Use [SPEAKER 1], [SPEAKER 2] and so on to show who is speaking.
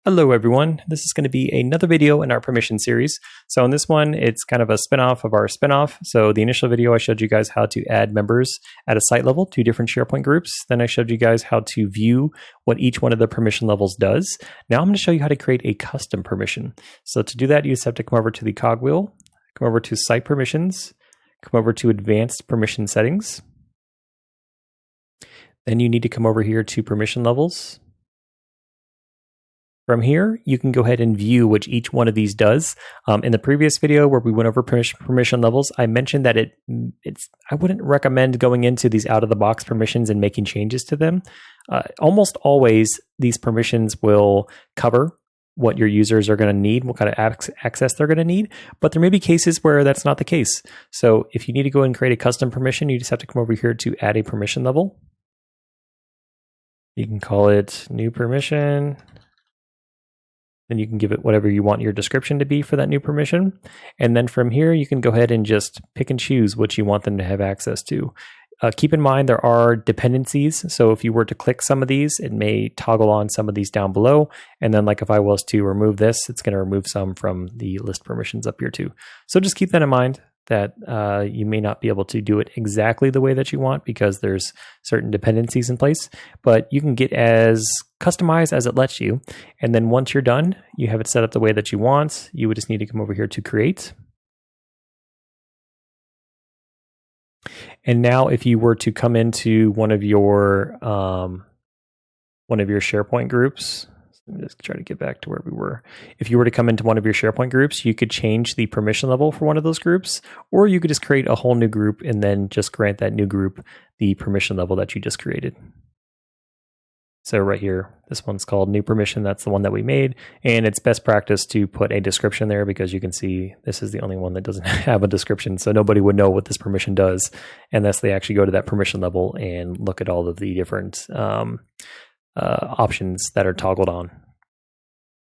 [SPEAKER 1] Hello everyone, this is going to be another video in our permission series. So in this one, it's kind of a spin-off of our spin-off. So the initial video, I showed you guys how to add members at a site level to different SharePoint groups. Then I showed you guys how to view what each one of the permission levels does. Now I'm going to show you how to create a custom permission. So to do that, you just have to come over to the cogwheel, come over to Site Permissions, come over to Advanced Permission Settings. Then you need to come over here to Permission Levels. From here, you can go ahead and view what each one of these does. In the previous video where we went over permission levels, I mentioned that I wouldn't recommend going into these out-of-the-box permissions and making changes to them. Almost always, these permissions will cover what your users are going to need, what kind of access they're going to need, but there may be cases where that's not the case. So if you need to go and create a custom permission, you just have to come over here to add a permission level. You can call it new permission. Then you can give it whatever you want your description to be for that new permission. And then from here, you can go ahead and just pick and choose what you want them to have access to. Keep in mind, there are dependencies. So if you were to click some of these, it may toggle on some of these down below. And then like if I was to remove this, it's going to remove some from the list permissions up here too. So just keep that in mind, that you may not be able to do it exactly the way that you want because there's certain dependencies in place, but you can get as customized as it lets you. And then once you're done, you have it set up the way that you want. You would just need to come over here to create. And now if you were to come into one of your SharePoint groups, let me just try to get back to where we were. If you were to come into one of your SharePoint groups, you could change the permission level for one of those groups, or you could just create a whole new group and then just grant that new group the permission level that you just created. So right here, this one's called new permission. That's the one that we made. And it's best practice to put a description there because you can see this is the only one that doesn't have a description. So nobody would know what this permission does unless they actually go to that permission level and look at all of the different options that are toggled on.